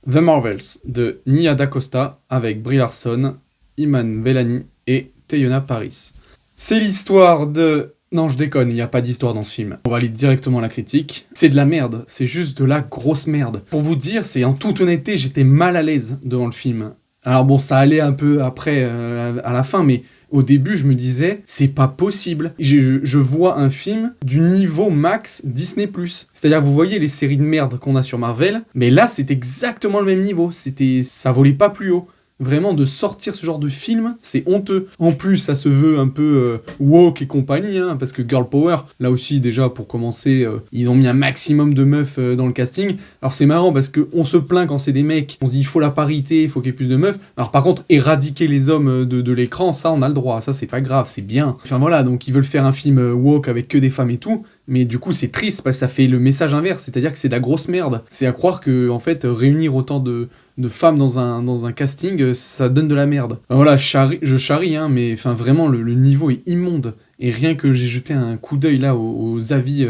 The Marvels de Nia DaCosta avec Brie Larson, Iman Vellani et Teyonah Parris. C'est l'histoire de... Non, je déconne, il n'y a pas d'histoire dans ce film. On va aller directement à la critique. C'est de la merde, c'est juste de la grosse merde. Pour vous dire, c'est en toute honnêteté, j'étais mal à l'aise devant le film. Alors bon, ça allait un peu après, à la fin, mais au début, je me disais, c'est pas possible. Je vois un film du niveau max Disney+. C'est-à-dire, vous voyez les séries de merde qu'on a sur Marvel, mais là, c'est exactement le même niveau. Ça volait pas plus haut. Vraiment, de sortir ce genre de film, c'est honteux. En plus, ça se veut un peu woke et compagnie, hein, parce que Girl Power, là aussi, déjà, pour commencer, ils ont mis un maximum de meufs dans le casting. Alors, c'est marrant, parce qu'on se plaint quand c'est des mecs, on dit il faut la parité, il faut qu'il y ait plus de meufs. Alors, par contre, éradiquer les hommes de l'écran, ça, on a le droit. Ça, c'est pas grave, c'est bien. Enfin, voilà, donc ils veulent faire un film woke avec que des femmes et tout. Mais du coup, c'est triste, parce que ça fait le message inverse. C'est-à-dire que c'est de la grosse merde. C'est à croire que, en fait, réunir autant de femmes dans un casting, ça donne de la merde. Alors voilà, je charrie, hein, mais enfin vraiment, le niveau est immonde. Et rien que j'ai jeté un coup d'œil là aux avis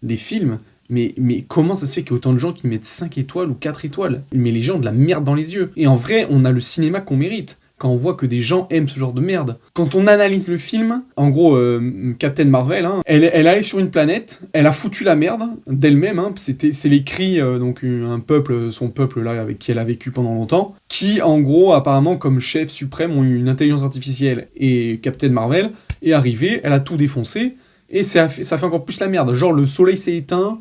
des films, mais comment ça se fait qu'il y a autant de gens qui mettent 5 étoiles ou 4 étoiles? Mais les gens ont de la merde dans les yeux. Et en vrai, on a le cinéma qu'on mérite. Quand on voit que des gens aiment ce genre de merde. Quand on analyse le film, en gros, Captain Marvel, hein, elle allait sur une planète, elle a foutu la merde d'elle-même, hein, c'est les cris, donc un peuple, son peuple là, avec qui elle a vécu pendant longtemps, qui en gros, apparemment, comme chef suprême, ont une intelligence artificielle. Et Captain Marvel est arrivée, elle a tout défoncé, et ça fait encore plus la merde. Genre, le soleil s'est éteint,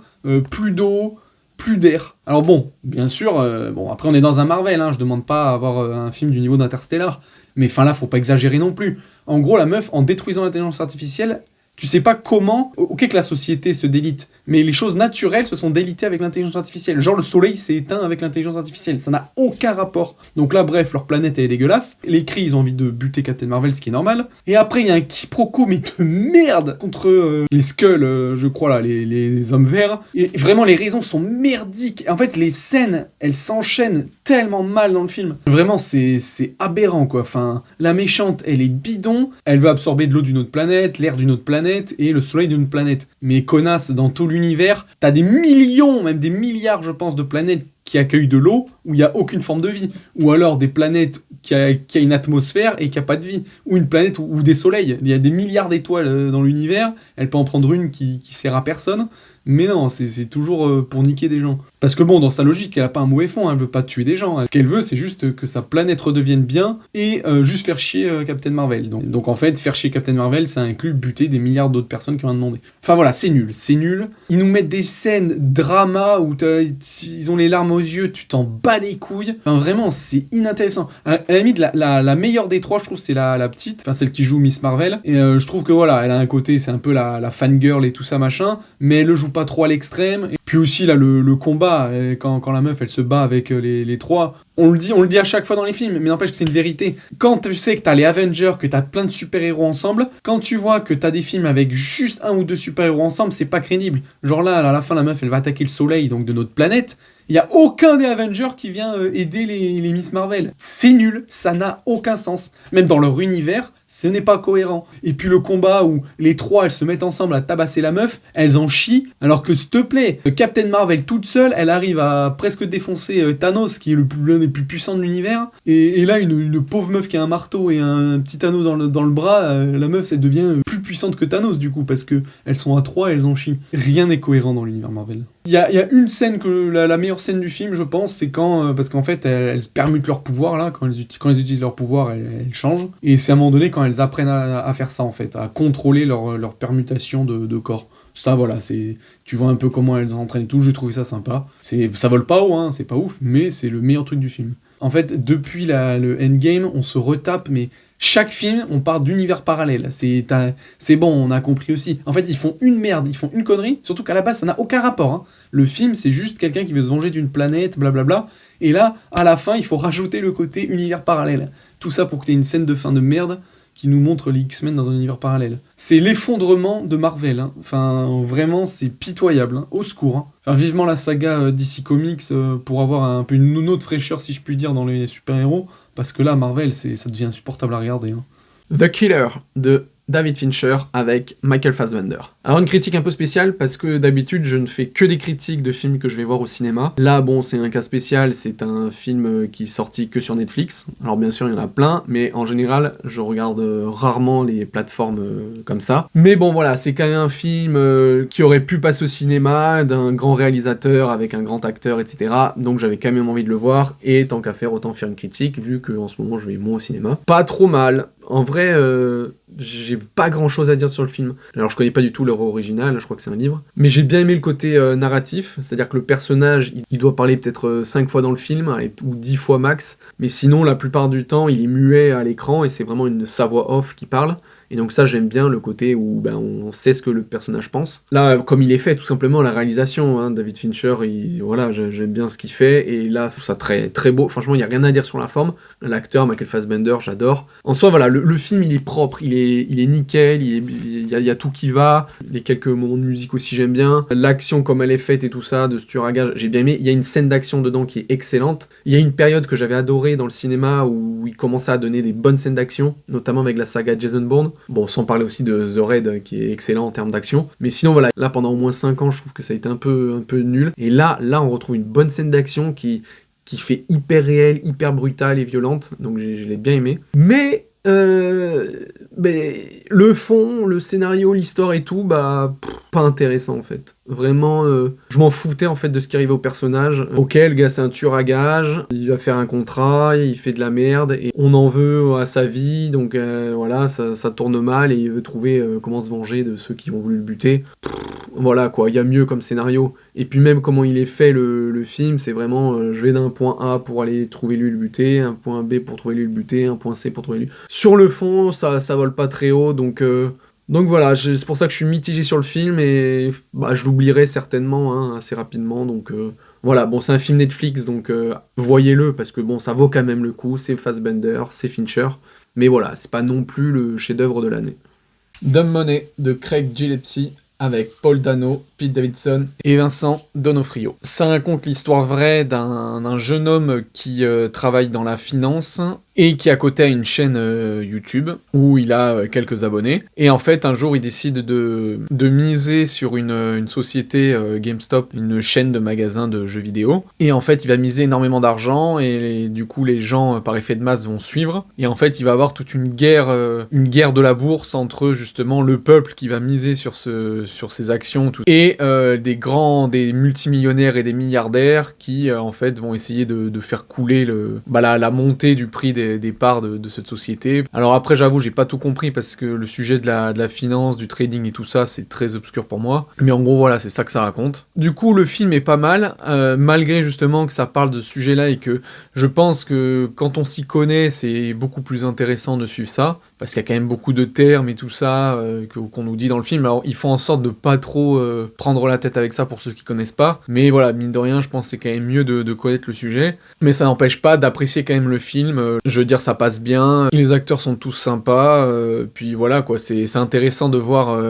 plus d'eau, plus d'air. Alors bon, bien sûr, bon après on est dans un Marvel, hein, je demande pas à avoir un film du niveau d'Interstellar, mais enfin là, faut pas exagérer non plus. En gros, la meuf, en détruisant l'intelligence artificielle, tu sais pas comment... Ok que la société se délite, mais les choses naturelles se sont délitées avec l'intelligence artificielle. Genre le soleil s'est éteint avec l'intelligence artificielle, ça n'a aucun rapport. Donc là, bref, leur planète elle est dégueulasse. Les Kree, ils ont envie de buter Captain Marvel, ce qui est normal. Et après, il y a un quiproquo, mais de merde, contre les Skulls, je crois là, les hommes verts. Et vraiment, les raisons sont merdiques. En fait, les scènes, elles s'enchaînent tellement mal dans le film. Vraiment, c'est aberrant, quoi. Enfin, la méchante, elle est bidon, elle veut absorber de l'eau d'une autre planète, l'air d'une autre planète, et le soleil d'une planète. Mais connasse, dans tout l'univers, t'as des millions, même des milliards, je pense, de planètes qui accueillent de l'eau où il n'y a aucune forme de vie. Ou alors des planètes qui a une atmosphère et qui a pas de vie. Ou une planète où des soleils. Il y a des milliards d'étoiles dans l'univers. Elle peut en prendre une qui sert à personne. Mais non, c'est toujours pour niquer des gens. Parce que bon, dans sa logique, elle a pas un mauvais fond, hein, elle veut pas tuer des gens. Ce qu'elle veut, c'est juste que sa planète redevienne bien et juste faire chier Captain Marvel. Donc en fait, faire chier Captain Marvel, ça inclut buter des milliards d'autres personnes qui ont demandé. Enfin voilà, c'est nul. Ils nous mettent des scènes drama où ils ont les larmes aux yeux, tu t'en bats les couilles. Enfin vraiment, c'est inintéressant. À la limite, la meilleure des trois, je trouve, c'est la petite, enfin celle qui joue Miss Marvel. Et je trouve que voilà, elle a un côté, c'est un peu la fangirl et tout ça machin, mais elle le joue pas trop à l'extrême. Et puis aussi là, le combat, quand la meuf elle se bat avec les trois, on le dit à chaque fois dans les films, mais n'empêche que c'est une vérité. Quand tu sais que t'as les Avengers, que t'as plein de super-héros ensemble, quand tu vois que t'as des films avec juste un ou deux super-héros ensemble, c'est pas crédible. Genre là, à la fin, la meuf elle va attaquer le soleil, donc de notre planète. Il y a aucun des Avengers qui vient aider les Miss Marvel. C'est nul, ça n'a aucun sens. Même dans leur univers, ce n'est pas cohérent. Et puis le combat où les trois, elles se mettent ensemble à tabasser la meuf, elles en chient, alors que s'il te plaît, Captain Marvel toute seule, elle arrive à presque défoncer Thanos, qui est l'un des plus puissants de l'univers. Et là, une pauvre meuf qui a un marteau et un petit anneau dans le bras, la meuf, elle devient plus puissante que Thanos, du coup, parce que elles sont à trois et elles en chient. Rien n'est cohérent dans l'univers Marvel. Il y a une scène, la meilleure scène du film, je pense, c'est quand... parce qu'en fait, elles permutent leur pouvoir, là, quand elles utilisent leur pouvoir, elles changent. Et c'est à un moment donné, quand elles apprennent à faire ça, en fait, à contrôler leur permutation de corps. Ça, voilà, tu vois un peu comment elles s'entraînent et tout, j'ai trouvé ça sympa. Ça vole pas haut, hein, c'est pas ouf, mais c'est le meilleur truc du film. En fait, depuis le Endgame, on se retape, mais... Chaque film, on part d'univers parallèles. C'est bon, on a compris aussi. En fait, ils font une merde, ils font une connerie, surtout qu'à la base, ça n'a aucun rapport. Hein. Le film, c'est juste quelqu'un qui veut se venger d'une planète, blablabla. Et là, à la fin, il faut rajouter le côté univers parallèle. Tout ça pour que tu aies une scène de fin de merde qui nous montre les X-Men dans un univers parallèle. C'est l'effondrement de Marvel. Hein. Enfin, vraiment, c'est pitoyable. Hein. Au secours. Hein. Enfin, vivement la saga DC Comics pour avoir un peu une autre fraîcheur, si je puis dire, dans les super-héros. Parce que là, Marvel, ça devient insupportable à regarder. Hein. The Killer de David Fincher avec Michael Fassbender. Alors une critique un peu spéciale parce que d'habitude je ne fais que des critiques de films que je vais voir au cinéma. Là bon c'est un cas spécial, c'est un film qui est sorti que sur Netflix. Alors bien sûr il y en a plein, mais en général je regarde rarement les plateformes comme ça. Mais bon voilà, c'est quand même un film qui aurait pu passer au cinéma, d'un grand réalisateur avec un grand acteur, etc. Donc j'avais quand même envie de le voir, et tant qu'à faire, autant faire une critique, vu qu'en ce moment je vais moins au cinéma. Pas trop mal. En vrai, j'ai pas grand chose à dire sur le film. Alors je connais pas du tout l'œuvre originale, je crois que c'est un livre. Mais j'ai bien aimé le côté narratif, c'est-à-dire que le personnage, il doit parler peut-être 5 fois dans le film, ou 10 fois max. Mais sinon, la plupart du temps, il est muet à l'écran, et c'est vraiment sa voix off qui parle. Et donc ça, j'aime bien le côté où on sait ce que le personnage pense. Là, comme il est fait, tout simplement, la réalisation, hein, David Fincher, voilà, j'aime bien ce qu'il fait, et là, je trouve ça très, très beau. Franchement, il n'y a rien à dire sur la forme. L'acteur, Michael Fassbender, j'adore. En soi, voilà, le film, il est propre, il est nickel, il y a tout qui va. Les quelques moments de musique aussi, j'aime bien. L'action, comme elle est faite et tout ça, de ce tueur à gages, j'ai bien aimé. Il y a une scène d'action dedans qui est excellente. Il y a une période que j'avais adorée dans le cinéma où il commençait à donner des bonnes scènes d'action, notamment avec la saga Jason Bourne. Bon, sans parler aussi de The Raid, qui est excellent en termes d'action. Mais sinon, voilà, là, pendant au moins 5 ans, je trouve que ça a été un peu nul. Et là, on retrouve une bonne scène d'action qui fait hyper réelle, hyper brutale et violente. Donc, je l'ai bien aimé. Mais le fond, le scénario, l'histoire et tout, pas intéressant en fait. Vraiment, je m'en foutais en fait de ce qui arrivait au personnage. Ok, le gars c'est un tueur à gages, il va faire un contrat, il fait de la merde, et on en veut à sa vie, donc voilà, ça tourne mal, et il veut trouver comment se venger de ceux qui ont voulu le buter. Voilà quoi, il y a mieux comme scénario. Et puis même comment il est fait le film, c'est vraiment je vais d'un point A pour aller trouver lui le buter, un point B pour trouver lui le buter, un point C pour trouver lui. Sur le fond, ça vole pas très haut, donc voilà, c'est pour ça que je suis mitigé sur le film, et je l'oublierai certainement hein, assez rapidement, donc voilà, bon c'est un film Netflix, donc voyez-le, parce que bon ça vaut quand même le coup, c'est Fassbender, c'est Fincher, mais voilà, c'est pas non plus le chef-d'œuvre de l'année. Dumb Money de Craig Gillespie, avec Paul Dano, Pete Davidson et Vincent D'Onofrio. Ça raconte l'histoire vraie d'un jeune homme qui travaille dans la finance et qui à côté a une chaîne YouTube où il a quelques abonnés. Et en fait, un jour, il décide de miser sur une société GameStop, une chaîne de magasins de jeux vidéo. Et en fait, il va miser énormément d'argent, et du coup, les gens, par effet de masse, vont suivre. Et en fait, il va avoir toute une guerre de la bourse entre justement le peuple qui va miser sur ses actions, et des multimillionnaires et des milliardaires qui en fait vont essayer de faire couler la montée du prix des parts de cette société. Alors après, j'avoue, j'ai pas tout compris parce que le sujet de la finance, du trading et tout ça, c'est très obscur pour moi. Mais en gros, voilà, c'est ça que ça raconte. Du coup, le film est pas mal, malgré justement que ça parle de ce sujet-là, et que je pense que quand on s'y connaît, c'est beaucoup plus intéressant de suivre ça, parce qu'il y a quand même beaucoup de termes et tout ça qu'on nous dit dans le film. Alors, ils font en sorte de pas trop prendre la tête avec ça pour ceux qui connaissent pas, mais voilà, mine de rien, je pense que c'est quand même mieux de connaître le sujet, mais ça n'empêche pas d'apprécier quand même le film. Je veux dire, ça passe bien, les acteurs sont tous sympas, puis voilà quoi, c'est intéressant de voir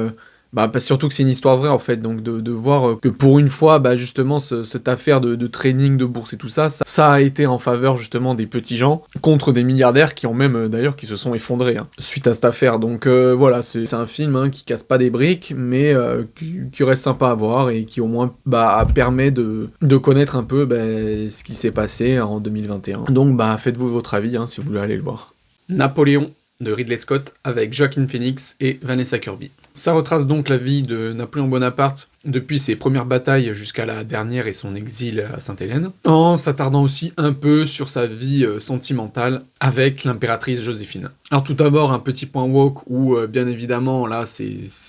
surtout que c'est une histoire vraie en fait, donc de voir que pour une fois, justement, cette affaire de trading de bourse et tout ça, ça a été en faveur justement des petits gens, contre des milliardaires qui ont même d'ailleurs qui se sont effondrés suite à cette affaire. Donc voilà, c'est un film qui casse pas des briques, mais qui reste sympa à voir, et qui au moins permet de connaître un peu ce qui s'est passé en 2021. Donc faites-vous votre avis si vous voulez aller le voir. Napoléon de Ridley Scott avec Joaquin Phoenix et Vanessa Kirby. Ça retrace donc la vie de Napoléon Bonaparte depuis ses premières batailles jusqu'à la dernière et son exil à Sainte-Hélène, en s'attardant aussi un peu sur sa vie sentimentale avec l'impératrice Joséphine. Alors tout d'abord, un petit point woke où, bien évidemment, là,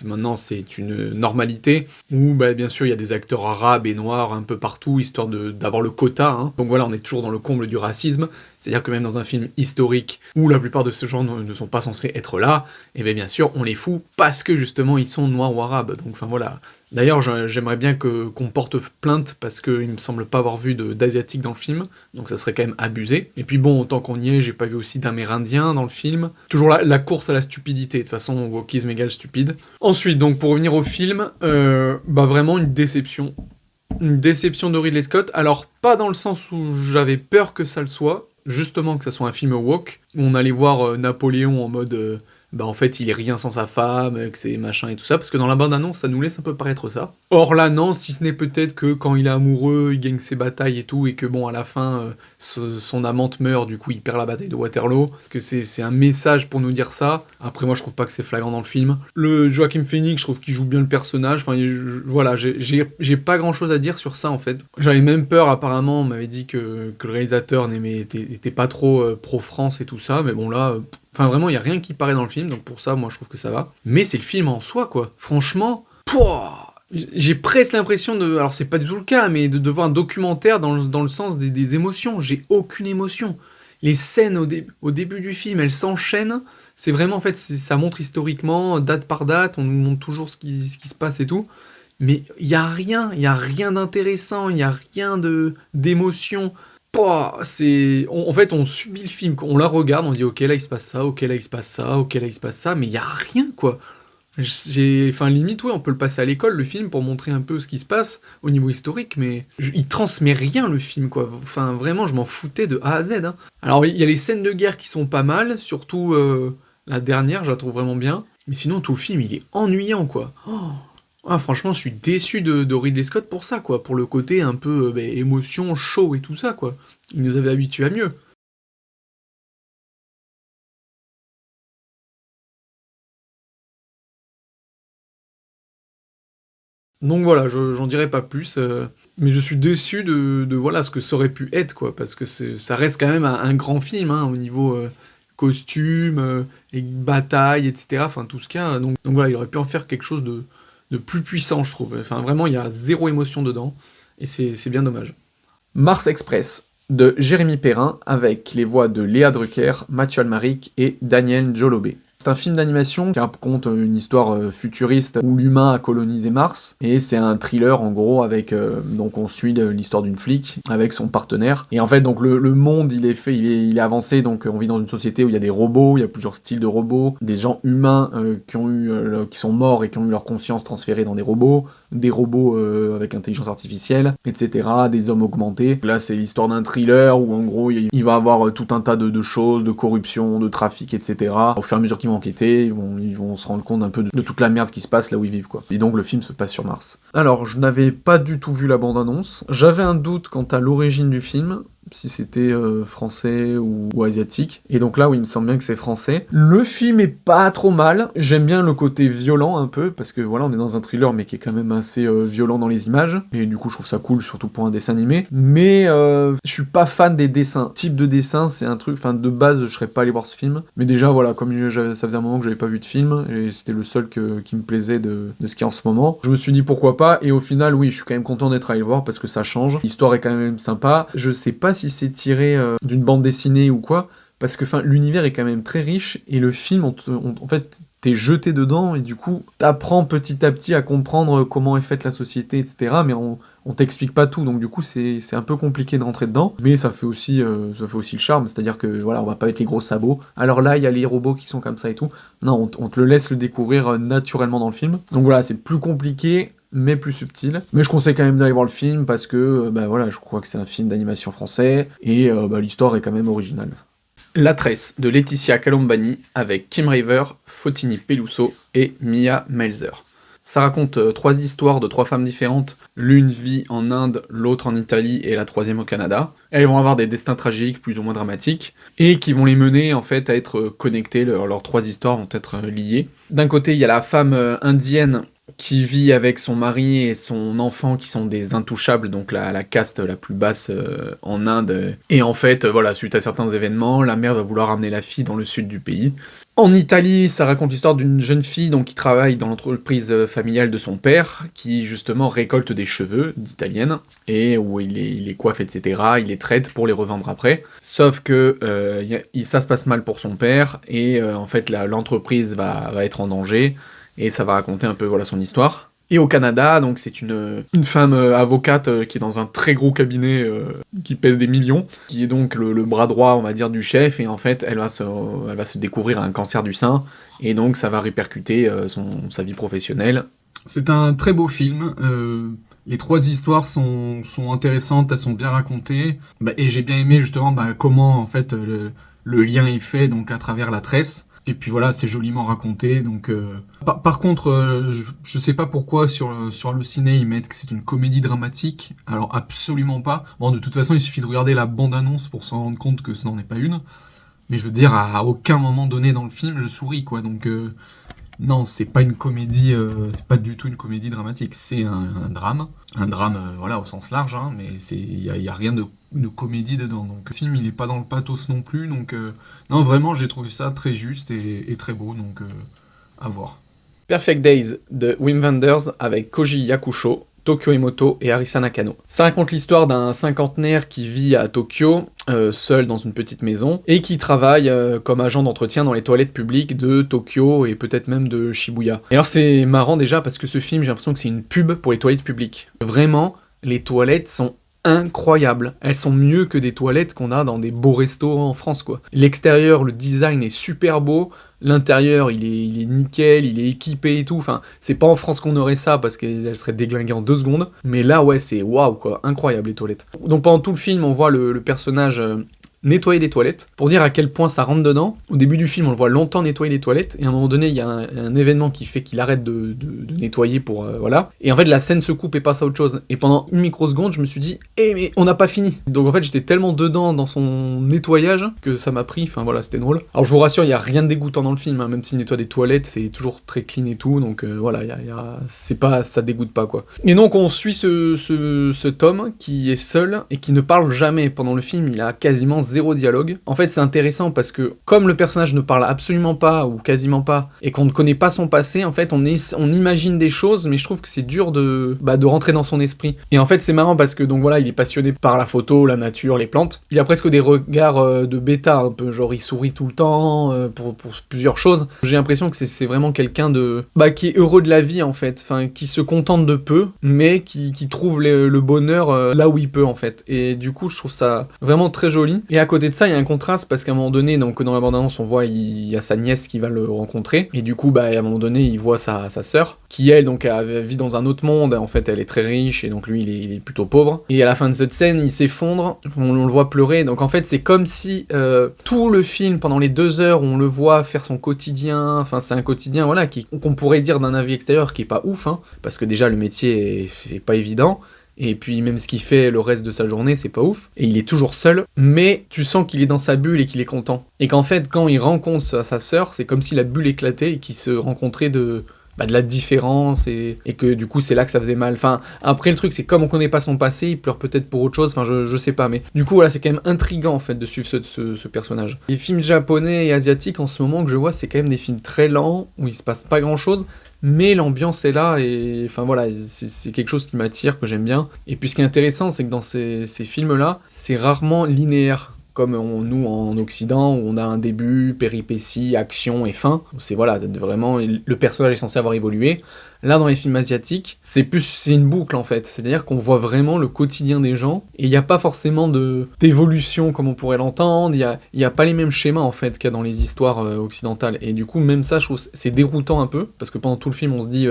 maintenant c'est une normalité, où bien sûr il y a des acteurs arabes et noirs un peu partout, histoire d'avoir le quota, Donc voilà, on est toujours dans le comble du racisme, c'est-à-dire que même dans un film historique où la plupart de ces gens ne sont pas censés être là, et bien sûr on les fout parce que justement ils sont noirs ou arabes, donc enfin voilà. D'ailleurs, j'aimerais bien qu'on porte plainte, parce qu'il me semble pas avoir vu d'asiatique dans le film, donc ça serait quand même abusé. Et puis bon, tant qu'on y est, j'ai pas vu aussi d'Amérindiens dans le film. Toujours la course à la stupidité, de toute façon, wokisme égale stupide. Ensuite, donc pour revenir au film, vraiment une déception. Une déception de Ridley Scott, alors pas dans le sens où j'avais peur que ça le soit, justement que ça soit un film woke, où on allait voir Napoléon en mode bah en fait il est rien sans sa femme, que c'est machin et tout ça, parce que dans la bande-annonce ça nous laisse un peu paraître ça. Or là non, si ce n'est peut-être que quand il est amoureux, il gagne ses batailles et tout, et que bon à la fin son amante meurt, du coup il perd la bataille de Waterloo, parce que c'est un message pour nous dire ça. Après moi je trouve pas que c'est flagrant dans le film. Le Joaquin Phoenix, je trouve qu'il joue bien le personnage, enfin voilà, j'ai pas grand chose à dire sur ça en fait. J'avais même peur, apparemment on m'avait dit que le réalisateur était pas trop pro-France et tout ça, mais bon là... Enfin, vraiment, il y a rien qui paraît dans le film, donc pour ça, moi, je trouve que ça va. Mais c'est le film en soi, quoi. Franchement, j'ai presque l'impression de... Alors, c'est pas du tout le cas, mais de voir un documentaire dans le sens des émotions. J'ai aucune émotion. Les scènes au début du film, elles s'enchaînent. C'est vraiment, en fait, ça montre historiquement, date par date, on nous montre toujours ce qui se passe et tout. Mais il y a rien d'intéressant, il y a rien d'émotion. En fait, on subit le film, on la regarde, on dit ok là il se passe ça, ok là il se passe ça, ok là il se passe ça, mais il y a rien quoi. Enfin limite ouais, on peut le passer à l'école le film pour montrer un peu ce qui se passe au niveau historique, mais il transmet rien le film quoi. Enfin vraiment je m'en foutais de A à Z. Hein. Alors il y a les scènes de guerre qui sont pas mal, surtout la dernière je la trouve vraiment bien, mais sinon tout le film il est ennuyant quoi. Ah, franchement, je suis déçu de Ridley Scott pour ça, quoi. Pour le côté un peu émotion, show et tout ça, quoi. Il nous avait habitués à mieux. Donc voilà, j'en dirai pas plus, mais je suis déçu de voilà ce que ça aurait pu être, quoi. Parce que ça reste quand même un grand film, hein, au niveau costume, et bataille, etc. Enfin, tout ce qu'il y a. Donc voilà, il aurait pu en faire quelque chose de plus puissant, je trouve. Enfin, vraiment, il y a zéro émotion dedans, et c'est bien dommage. Mars Express, de Jérémy Perrin, avec les voix de Léa Drucker, Mathieu Almaric et Daniel Jolobé. C'est un film d'animation qui raconte une histoire futuriste où l'humain a colonisé Mars, et c'est un thriller en gros avec donc on suit l'histoire d'une flic avec son partenaire. Et en fait donc le monde il est avancé, donc on vit dans une société où il y a des robots, il y a plusieurs styles de robots, des gens humains qui sont morts et qui ont eu leur conscience transférée dans des robots avec intelligence artificielle, etc. Des hommes augmentés. Là c'est l'histoire d'un thriller où en gros il va avoir tout un tas de choses, de corruption, de trafic, etc. Au fur et à mesure qu'ils vont enquêter, ils vont se rendre compte un peu de toute la merde qui se passe là où ils vivent, quoi. Et donc le film se passe sur Mars. Alors, je n'avais pas du tout vu la bande-annonce. J'avais un doute quant à l'origine du film, si c'était français ou asiatique. Et donc là, oui, il me semble bien que c'est français. Le film est pas trop mal. J'aime bien le côté violent un peu, parce que voilà, on est dans un thriller, mais qui est quand même assez violent dans les images. Et du coup, je trouve ça cool, surtout pour un dessin animé. Mais je suis pas fan des dessins. Type de dessin, c'est un truc, enfin de base, je serais pas allé voir ce film. Mais déjà, voilà, comme ça faisait un moment que j'avais pas vu de film, et c'était le seul qui me plaisait de ce qu'il y a en ce moment. Je me suis dit pourquoi pas, et au final, oui, je suis quand même content d'être allé le voir, parce que ça change. L'histoire est quand même sympa. Je sais pas si c'est tiré d'une bande dessinée ou quoi, parce que l'univers est quand même très riche, et le film, en fait, t'es jeté dedans, et du coup, t'apprends petit à petit à comprendre comment est faite la société, etc., mais on t'explique pas tout, donc du coup, c'est un peu compliqué de rentrer dedans, mais ça fait aussi le charme, c'est-à-dire que, voilà, on va pas avec les gros sabots, alors là, il y a les robots qui sont comme ça et tout, non, on te le laisse le découvrir naturellement dans le film, donc voilà, c'est plus compliqué, mais plus subtil. Mais je conseille quand même d'aller voir le film parce que, voilà, je crois que c'est un film d'animation français et l'histoire est quand même originale. La Tresse de Laetitia Calombani avec Kim River, Fotini Peluso et Mia Melzer. Ça raconte 3 histoires de 3 femmes différentes, l'une vit en Inde, l'autre en Italie et la troisième au Canada. Elles vont avoir des destins tragiques, plus ou moins dramatiques, et qui vont les mener en fait à être connectées, leurs 3 histoires vont être liées. D'un côté, il y a la femme indienne qui vit avec son mari et son enfant qui sont des intouchables, donc la caste la plus basse en Inde. Et en fait, voilà, suite à certains événements, la mère va vouloir ramener la fille dans le sud du pays. En Italie, ça raconte l'histoire d'une jeune fille donc, qui travaille dans l'entreprise familiale de son père, qui justement récolte des cheveux d'italienne, et où il les coiffe, etc., il les traite pour les revendre après. Sauf que ça se passe mal pour son père, et en fait l'entreprise va être en danger, et ça va raconter un peu voilà son histoire. Et au Canada, donc c'est une femme avocate qui est dans un très gros cabinet qui pèse des millions, qui est donc le bras droit, on va dire, du chef, et en fait, elle va se découvrir un cancer du sein, et donc ça va répercuter sa vie professionnelle. C'est un très beau film, les 3 histoires sont intéressantes, elles sont bien racontées, et j'ai bien aimé justement comment, en fait, le lien est fait, donc à travers la tresse. Et puis voilà, c'est joliment raconté. Donc, par contre, je sais pas pourquoi sur Allociné ils mettent que c'est une comédie dramatique. Alors absolument pas. Bon, de toute façon, il suffit de regarder la bande-annonce pour s'en rendre compte que ce n'en est pas une. Mais je veux dire, à aucun moment donné dans le film, je souris, quoi. Donc, non, c'est pas une comédie, c'est pas du tout une comédie dramatique. C'est un drame. Un drame, voilà, au sens large, hein, mais y a rien de comédie dedans. Donc, le film, il est pas dans le pathos non plus. Donc, non, vraiment, j'ai trouvé ça très juste et très beau. Donc, à voir. Perfect Days de Wim Wenders avec Koji Yakusho, Tokyo Emoto et Arisa Nakano. Ça raconte l'histoire d'un cinquantenaire qui vit à Tokyo, seul dans une petite maison, et qui travaille comme agent d'entretien dans les toilettes publiques de Tokyo et peut-être même de Shibuya. Et alors c'est marrant déjà parce que ce film, j'ai l'impression que c'est une pub pour les toilettes publiques. Vraiment, les toilettes sont incroyables. Elles sont mieux que des toilettes qu'on a dans des beaux restaurants en France, quoi. L'extérieur, le design est super beau, l'intérieur, il est nickel, il est équipé et tout. Enfin, c'est pas en France qu'on aurait ça parce qu'elles seraient déglinguées en 2 secondes. Mais là, ouais, c'est waouh, quoi. Incroyable, les toilettes. Donc pendant tout le film, on voit le personnage nettoyer des toilettes, pour dire à quel point ça rentre dedans. Au début du film, on le voit longtemps nettoyer les toilettes, et à un moment donné, il y a un événement qui fait qu'il arrête de nettoyer pour... voilà. Et en fait, la scène se coupe et passe à autre chose. Et pendant une microseconde, je me suis dit, mais on n'a pas fini. Donc en fait, j'étais tellement dedans dans son nettoyage que ça m'a pris, enfin voilà, c'était drôle. Alors je vous rassure, il y a rien de dégoûtant dans le film, hein, même s'il nettoie des toilettes, c'est toujours très clean et tout, donc voilà, c'est pas, ça dégoûte pas, quoi. Et donc on suit ce Tom qui est seul et qui ne parle jamais pendant le film, il a quasiment 0 dialogue. En fait, c'est intéressant parce que comme le personnage ne parle absolument pas ou quasiment pas et qu'on ne connaît pas son passé, en fait, on imagine des choses, mais je trouve que c'est dur de rentrer dans son esprit. Et en fait, c'est marrant parce que donc voilà, il est passionné par la photo, la nature, les plantes. Il a presque des regards de bêta, un peu genre il sourit tout le temps pour plusieurs choses. J'ai l'impression que c'est vraiment quelqu'un de qui est heureux de la vie en fait, enfin qui se contente de peu, mais qui trouve le bonheur là où il peut en fait. Et du coup, je trouve ça vraiment très joli. Et à côté de ça, il y a un contraste parce qu'à un moment donné, donc dans la bande-annonce, on voit il y a sa nièce qui va le rencontrer, et du coup, à un moment donné, il voit sa sœur, qui elle, donc, vit dans un autre monde. En fait, elle est très riche, et donc lui, il est plutôt pauvre. Et à la fin de cette scène, il s'effondre, on le voit pleurer. Donc en fait, c'est comme si tout le film, pendant les 2 heures où on le voit faire son quotidien, enfin, c'est un quotidien, voilà, qu'on pourrait dire d'un avis extérieur qui est pas ouf, hein, parce que déjà, le métier est pas évident. Et puis même ce qu'il fait le reste de sa journée, c'est pas ouf. Et il est toujours seul, mais tu sens qu'il est dans sa bulle et qu'il est content. Et qu'en fait, quand il rencontre sa sœur, c'est comme si la bulle éclatait et qu'ils se rencontraient de la différence et que du coup c'est là que ça faisait mal. Enfin, après le truc c'est comme on connaît pas son passé, il pleure peut-être pour autre chose, enfin je sais pas, mais du coup voilà, c'est quand même intriguant en fait de suivre ce personnage. Les films japonais et asiatiques en ce moment que je vois, c'est quand même des films très lents, où il se passe pas grand chose, mais l'ambiance est là, et enfin voilà, c'est quelque chose qui m'attire, que j'aime bien. Et puis ce qui est intéressant, c'est que dans ces films-là, c'est rarement linéaire, comme nous en Occident, où on a un début, péripéties, action et fin. C'est voilà, vraiment, le personnage est censé avoir évolué. Là, dans les films asiatiques, c'est une boucle en fait, c'est-à-dire qu'on voit vraiment le quotidien des gens, et il n'y a pas forcément d'évolution comme on pourrait l'entendre, il y a pas les mêmes schémas en fait qu'il y a dans les histoires occidentales, et du coup, même ça, je trouve c'est déroutant un peu, parce que pendant tout le film, on se dit,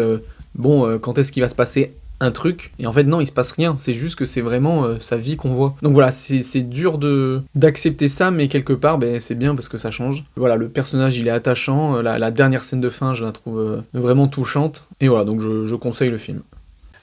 quand est-ce qu'il va se passer un truc, et en fait non, il se passe rien, c'est juste que c'est vraiment sa vie qu'on voit. Donc voilà, c'est dur d'accepter ça, mais quelque part c'est bien parce que ça change. Voilà, le personnage il est attachant, la dernière scène de fin je la trouve vraiment touchante, et voilà, donc je conseille le film.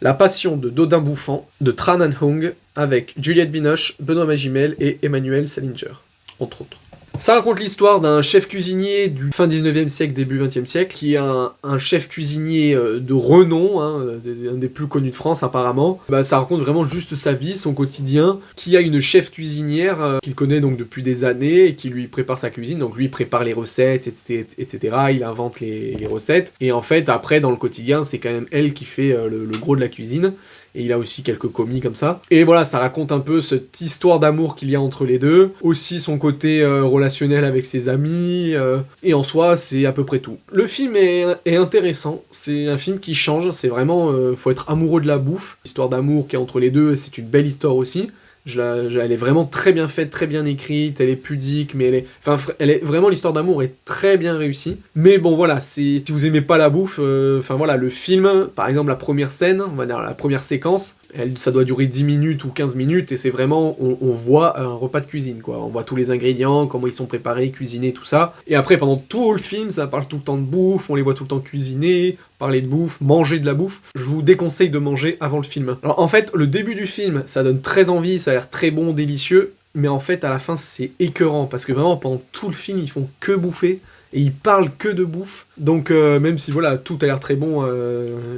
La Passion de Dodin Bouffant de Tran Anh Hung avec Juliette Binoche, Benoît Magimel et Emmanuel Salinger, entre autres. Ça raconte l'histoire d'un chef cuisinier du fin 19e siècle, début 20e siècle, qui est un chef cuisinier de renom, un des plus connus de France apparemment. Ça raconte vraiment juste sa vie, son quotidien, qui a une chef cuisinière qu'il connaît donc depuis des années et qui lui prépare sa cuisine. Donc lui prépare les recettes, etc. Il invente les recettes. Et en fait, après, dans le quotidien, c'est quand même elle qui fait le gros de la cuisine. Et il a aussi quelques commis comme ça. Et voilà, ça raconte un peu cette histoire d'amour qu'il y a entre les deux. Aussi son côté relationnel avec ses amis. Et en soi, c'est à peu près tout. Le film est intéressant. C'est un film qui change. C'est vraiment... faut être amoureux de la bouffe. L'histoire d'amour qui est entre les deux, c'est une belle histoire aussi. Elle est vraiment très bien faite, très bien écrite, elle est pudique, mais vraiment l'histoire d'amour est très bien réussie. Mais bon voilà, si vous aimez pas la bouffe, le film, par exemple la première scène, on va dire la première séquence, Ça doit durer 10 minutes ou 15 minutes, et c'est vraiment, on voit un repas de cuisine, quoi. On voit tous les ingrédients, comment ils sont préparés, cuisinés, tout ça. Et après, pendant tout le film, ça parle tout le temps de bouffe, on les voit tout le temps cuisiner, parler de bouffe, manger de la bouffe. Je vous déconseille de manger avant le film. Alors en fait, le début du film, ça donne très envie, ça a l'air très bon, délicieux, mais en fait, à la fin, c'est écœurant, parce que vraiment, pendant tout le film, ils font que bouffer, et ils parlent que de bouffe. Donc même si voilà, tout a l'air très bon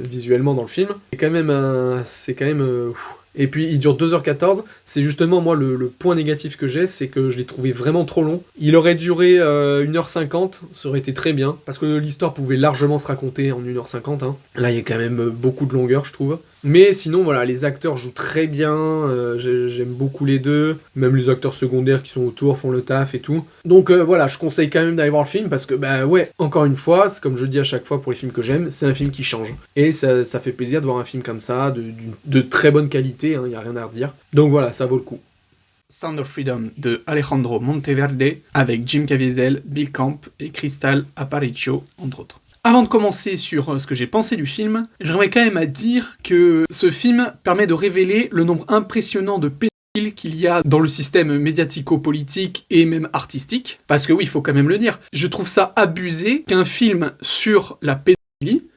visuellement dans le film, c'est quand même Et puis il dure 2h14, c'est justement moi le point négatif que j'ai, c'est que je l'ai trouvé vraiment trop long. Il aurait duré 1h50, ça aurait été très bien, parce que l'histoire pouvait largement se raconter en 1h50, hein. Là il y a quand même beaucoup de longueur, je trouve. Mais sinon voilà, les acteurs jouent très bien, j'aime beaucoup les deux, même les acteurs secondaires qui sont autour font le taf et tout. Donc voilà, je conseille quand même d'aller voir le film, parce que bah ouais, encore une fois, c'est comme je dis à chaque fois pour les films que j'aime, c'est un film qui change. Et ça fait plaisir de voir un film comme ça, de très bonne qualité, hein, y a rien à redire. Donc voilà, ça vaut le coup. Sound of Freedom de Alejandro Monteverde, avec Jim Caviezel, Bill Camp et Crystal Aparicio, entre autres. Avant de commencer sur ce que j'ai pensé du film, j'aimerais quand même à dire que ce film permet de révéler le nombre impressionnant de pédophiles qu'il y a dans le système médiatico-politique et même artistique. Parce que oui, il faut quand même le dire, je trouve ça abusé qu'un film sur la pédophilie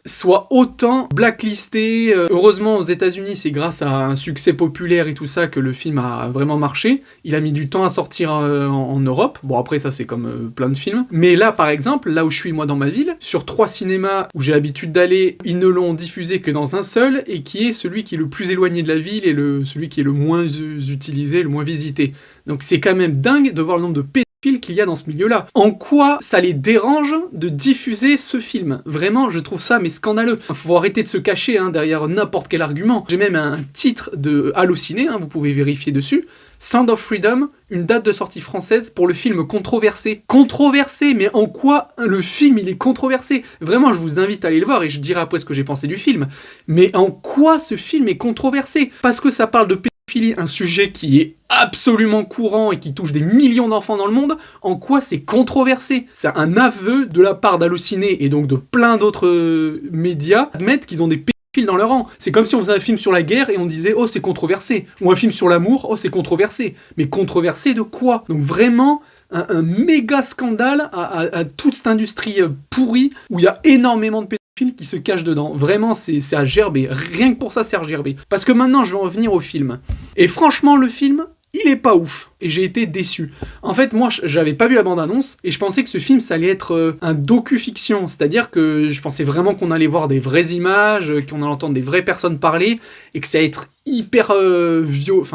soit autant blacklisté. Heureusement, aux États-Unis, c'est grâce à un succès populaire et tout ça que le film a vraiment marché. Il a mis du temps à sortir en Europe. Bon, après, ça, c'est comme plein de films. Mais là, par exemple, là où je suis, moi, dans ma ville, sur 3 cinémas où j'ai l'habitude d'aller, ils ne l'ont diffusé que dans un seul, et qui est celui qui est le plus éloigné de la ville et celui qui est le moins utilisé, le moins visité. Donc, c'est quand même dingue de voir le nombre de qu'il y a dans ce milieu-là. En quoi ça les dérange de diffuser ce film? Vraiment, je trouve ça mais scandaleux. Faut arrêter de se cacher derrière n'importe quel argument. J'ai même un titre de Allociné, vous pouvez vérifier dessus. Sound of Freedom, une date de sortie française pour le film controversé. Controversé, mais en quoi le film il est controversé? Vraiment, je vous invite à aller le voir et je dirai après ce que j'ai pensé du film. Mais en quoi ce film est controversé? Parce que ça parle de pédophilie, un sujet qui est absolument courant et qui touche des millions d'enfants dans le monde. En quoi c'est controversé? C'est un aveu de la part d'Allociné et donc de plein d'autres médias admettent qu'ils ont des pédophiles dans leur rang. C'est comme si on faisait un film sur la guerre et on disait « Oh, c'est controversé » ou un film sur l'amour « Oh, c'est controversé ». Mais controversé de quoi? Donc vraiment un méga scandale à toute cette industrie pourrie où il y a énormément de pédophiles qui se cachent dedans. Vraiment, c'est à gerber. Rien que pour ça, c'est à gerber. Parce que maintenant, je vais en venir au film. Et franchement, le film, il est pas ouf. Et j'ai été déçu. En fait, moi, j'avais pas vu la bande-annonce, et je pensais que ce film, ça allait être un docu-fiction. C'est-à-dire que je pensais vraiment qu'on allait voir des vraies images, qu'on allait entendre des vraies personnes parler, et que ça allait être hyper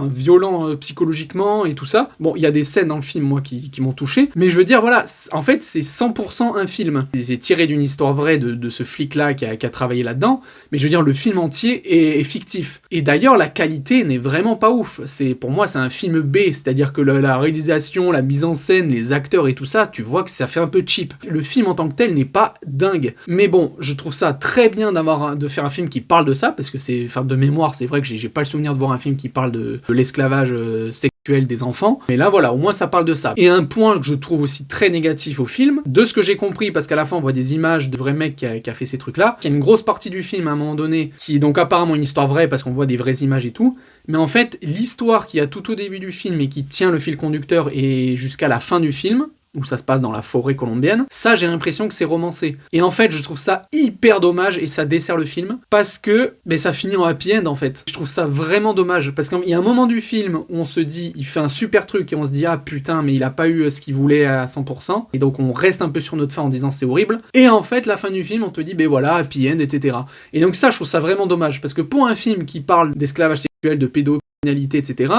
violent psychologiquement et tout ça. Bon, il y a des scènes dans le film, moi, qui m'ont touché. Mais je veux dire, voilà, en fait, c'est 100% un film. C'est tiré d'une histoire vraie de ce flic-là qui a travaillé là-dedans. Mais je veux dire, le film entier est fictif. Et d'ailleurs, la qualité n'est vraiment pas ouf. Pour moi, c'est un film B, c'est-à-dire que la réalisation, la mise en scène, les acteurs et tout ça, tu vois que ça fait un peu cheap. Le film en tant que tel n'est pas dingue. Mais bon, je trouve ça très bien de faire un film qui parle de ça, parce que de mémoire, c'est vrai que j'ai pas le souvenir de voir un film qui parle de l'esclavage sexuel des enfants. Mais là, voilà, au moins ça parle de ça. Et un point que je trouve aussi très négatif au film, de ce que j'ai compris, parce qu'à la fin on voit des images de vrais mecs qui a fait ces trucs-là, il y a une grosse partie du film à un moment donné, qui est donc apparemment une histoire vraie, parce qu'on voit des vraies images et tout, mais en fait, l'histoire qu'il y a tout au début du film et qui tient le fil conducteur et jusqu'à la fin du film, où ça se passe dans la forêt colombienne, ça j'ai l'impression que c'est romancé. Et en fait, je trouve ça hyper dommage et ça dessert le film, parce que ça finit en happy end en fait. Je trouve ça vraiment dommage, parce qu'il y a un moment du film où on se dit, il fait un super truc et on se dit, ah putain, mais il a pas eu ce qu'il voulait à 100%, et donc on reste un peu sur notre fin en disant c'est horrible, et en fait, la fin du film, on te dit, voilà, happy end, etc. Et donc ça, je trouve ça vraiment dommage, parce que pour un film qui parle d'esclavage sexuel, de pédocriminalité, etc.,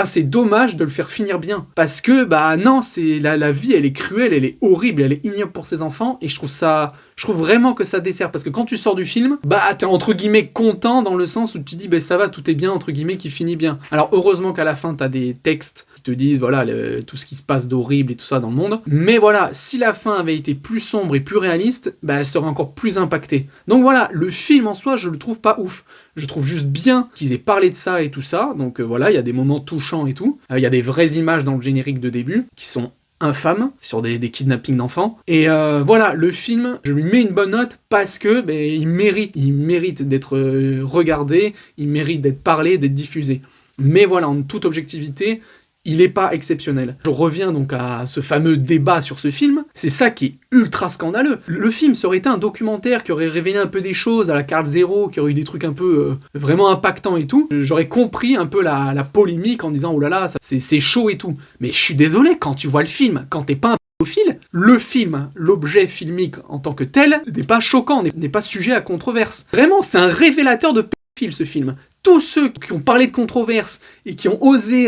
c'est dommage de le faire finir bien. Parce que, non, la vie, elle est cruelle, elle est horrible, elle est ignoble pour ses enfants, et je trouve vraiment que ça dessert, parce que quand tu sors du film, t'es entre guillemets content dans le sens où tu dis, ça va, tout est bien, entre guillemets, qui finit bien. Alors, heureusement qu'à la fin, t'as des textes qui te disent, voilà, tout ce qui se passe d'horrible et tout ça dans le monde. Mais voilà, si la fin avait été plus sombre et plus réaliste, elle serait encore plus impactée. Donc voilà, le film en soi, je le trouve pas ouf. Je trouve juste bien qu'ils aient parlé de ça et tout ça, donc voilà, il y a des moments touchants et tout. Il y a des vraies images dans le générique de début, qui sont infâme sur des kidnappings d'enfants. Et voilà, le film, je lui mets une bonne note parce que il mérite d'être regardé, il mérite d'être parlé, d'être diffusé. Mais voilà, en toute objectivité, il est pas exceptionnel. Je reviens donc à ce fameux débat sur ce film, c'est ça qui est ultra scandaleux. Le film, ça aurait été un documentaire qui aurait révélé un peu des choses à la Carte Zéro, qui aurait eu des trucs un peu vraiment impactants et tout. J'aurais compris un peu la polémique en disant « Oh là là, c'est chaud et tout ». Mais je suis désolé, quand tu vois le film, quand t'es pas un pédophile, le film, l'objet filmique en tant que tel, n'est pas choquant, n'est pas sujet à controverse. Vraiment, c'est un révélateur de pédophile ce film. Tous ceux qui ont parlé de controverse et qui ont osé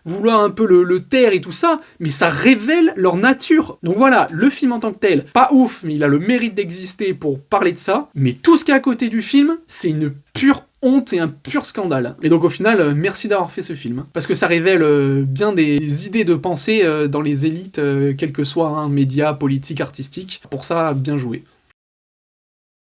vouloir un peu le taire et tout ça, mais ça révèle leur nature. Donc voilà, le film en tant que tel, pas ouf, mais il a le mérite d'exister pour parler de ça. Mais tout ce qui est à côté du film, c'est une pure honte et un pur scandale. Et donc au final, merci d'avoir fait ce film. Parce que ça révèle bien des idées de pensée dans les élites, quel que soit, médias, politiques, artistiques. Pour ça, bien joué.